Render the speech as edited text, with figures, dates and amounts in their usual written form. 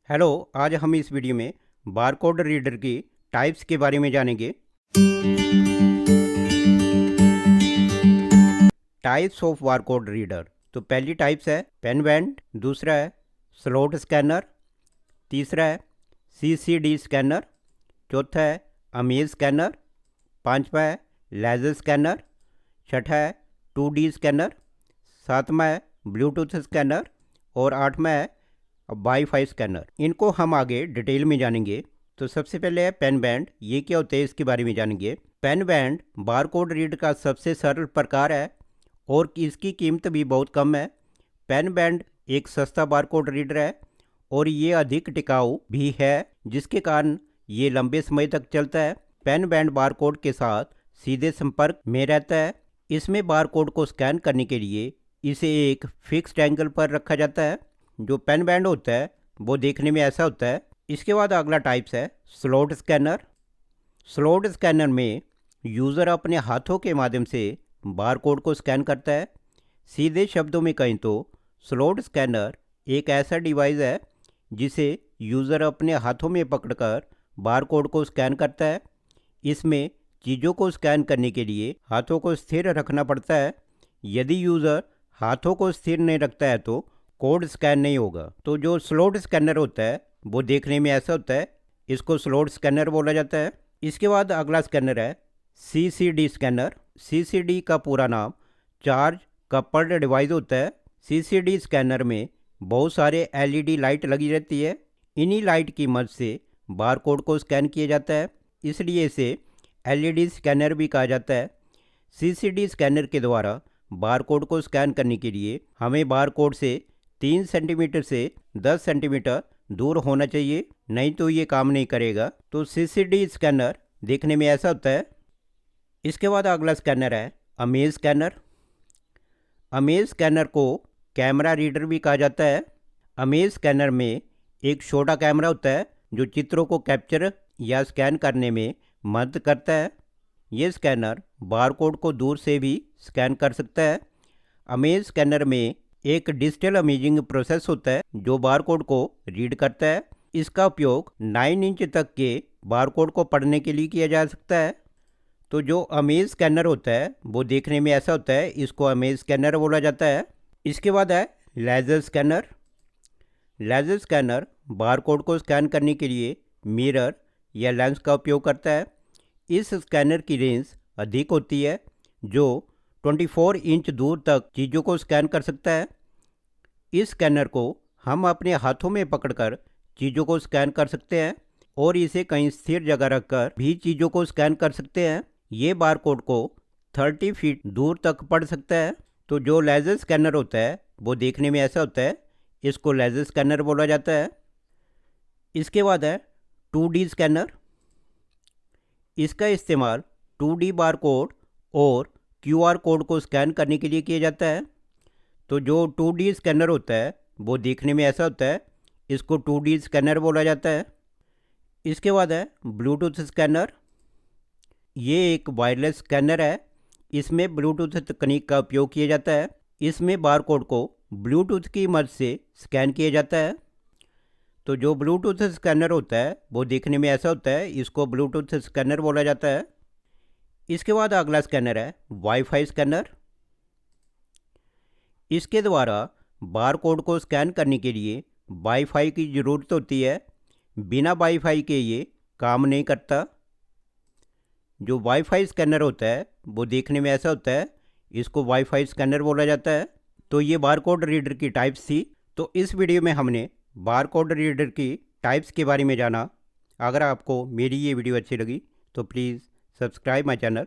Hello. आज हम इस वीडियो में बारकोड रीडर की टाइप्स के बारे में जानेंगे। Types of barcode reader. तो पहली टाइप्स है पेन बैंड, दूसरा है स्लॉट स्कैनर, तीसरा है सीसीडी स्कैनर, चौथा है अमेज स्कैनर, पांचवा है लेजर स्कैनर, छठा है 2D स्कैनर, सातवां है ब्लूटूथ स्कैनर और आठवां है वाईफाई स्कैनर। इनको हम आगे डिटेल में जानेंगे। तो सबसे पहले है पेन बैंड। ये क्या होते हैं इसके बारे में जानेंगे। पेन बैंड बारकोड रीड का सबसे सरल प्रकार है और इसकी कीमत भी बहुत कम है। पेन बैंड एक सस्ता बारकोड रीडर है और ये अधिक टिकाऊ भी है, जिसके कारण ये लंबे समय तक चलता है। पेन बैंड बारकोड के साथ सीधे संपर्क में रहता है। इसमें बारकोड को स्कैन करने के लिए इसे एक फिक्स्ड एंगल पर रखा जाता है। जो पेन बैंड होता है वो देखने में ऐसा होता है। इसके बाद अगला टाइप्स है स्लॉट स्कैनर। स्लॉट स्कैनर में यूज़र अपने हाथों के माध्यम से बारकोड को स्कैन करता है। सीधे शब्दों में कहें तो स्लॉट स्कैनर एक ऐसा डिवाइस है जिसे यूज़र अपने हाथों में पकड़कर बारकोड को स्कैन करता है। इसमें चीज़ों को स्कैन करने के लिए हाथों को स्थिर रखना पड़ता है। यदि यूज़र हाथों को स्थिर नहीं रखता है तो कोड स्कैन नहीं होगा। तो जो स्लॉट स्कैनर होता है वो देखने में ऐसा होता है। इसको स्लॉट स्कैनर बोला जाता है। इसके बाद अगला स्कैनर है सीसीडी स्कैनर। सीसीडी का पूरा नाम चार्ज कपल्ड डिवाइस होता है। सीसीडी स्कैनर में बहुत सारे एलईडी लाइट लगी रहती है। इन्हीं लाइट की मदद से बारकोड को स्कैन किया जाता है, इसलिए इसे एलईडी स्कैनर भी कहा जाता है। सीसीडी स्कैनर के द्वारा बारकोड को स्कैन करने के लिए हमें बारकोड से 3 सेंटीमीटर से 10 सेंटीमीटर दूर होना चाहिए, नहीं तो ये काम नहीं करेगा। तो सीसीडी स्कैनर देखने में ऐसा होता है। इसके बाद अगला स्कैनर है अमेज स्कैनर। अमेज स्कैनर को कैमरा रीडर भी कहा जाता है। अमेज स्कैनर में एक छोटा कैमरा होता है जो चित्रों को कैप्चर या स्कैन करने में मदद करता है। ये स्कैनर बारकोड को दूर से भी स्कैन कर सकता है। अमेज स्कैनर में एक डिजिटल अमेजिंग प्रोसेस होता है जो बारकोड को रीड करता है। इसका उपयोग 9 इंच तक के बारकोड को पढ़ने के लिए किया जा सकता है। तो जो अमेज स्कैनर होता है वो देखने में ऐसा होता है, इसको अमेज स्कैनर बोला जाता है। इसके बाद है laser scanner. Laser scanner barcode को स्कैन करने के लिए मिरर या लेंस का उपयोग करता है। इस स्कैनर की रेंज अधिक होती है जो 24 इंच दूर तक चीज़ों को स्कैन कर सकता है। इस स्कैनर को हम अपने हाथों में पकड़कर चीज़ों को स्कैन कर सकते हैं और इसे कहीं स्थिर जगह रखकर भी चीज़ों को स्कैन कर सकते हैं। ये बारकोड को 30 फीट दूर तक पढ़ सकता है। तो जो लेजर स्कैनर होता है वो देखने में ऐसा होता है, इसको लेजर स्कैनर बोला जाता है। इसके बाद है 2D स्कैनर। इसका इस्तेमाल 2D बारकोड और QR कोड को स्कैन करने के लिए किया जाता है। तो जो 2D स्कैनर होता है वो देखने में ऐसा होता है, इसको 2D स्कैनर बोला जाता है। इसके बाद है ब्लूटूथ स्कैनर। ये एक वायरलेस स्कैनर है। इसमें ब्लूटूथ तकनीक का उपयोग किया जाता है। इसमें बारकोड को ब्लूटूथ की मदद से स्कैन किया जाता है। तो जो ब्लूटूथ स्कैनर होता है वो देखने में ऐसा होता है, इसको ब्लूटूथ स्कैनर बोला जाता है। इसके बाद अगला स्कैनर है वाईफाई स्कैनर। इसके द्वारा बारकोड को स्कैन करने के लिए वाईफाई की ज़रूरत होती है। बिना वाईफाई के ये काम नहीं करता। जो वाईफाई स्कैनर होता है वो देखने में ऐसा होता है, इसको वाईफाई स्कैनर बोला जाता है। तो ये बारकोड रीडर की टाइप्स थी। तो इस वीडियो में हमने बारकोड रीडर की टाइप्स के बारे में जाना। अगर आपको मेरी ये वीडियो अच्छी लगी तो प्लीज़ सब्सक्राइब माय चैनल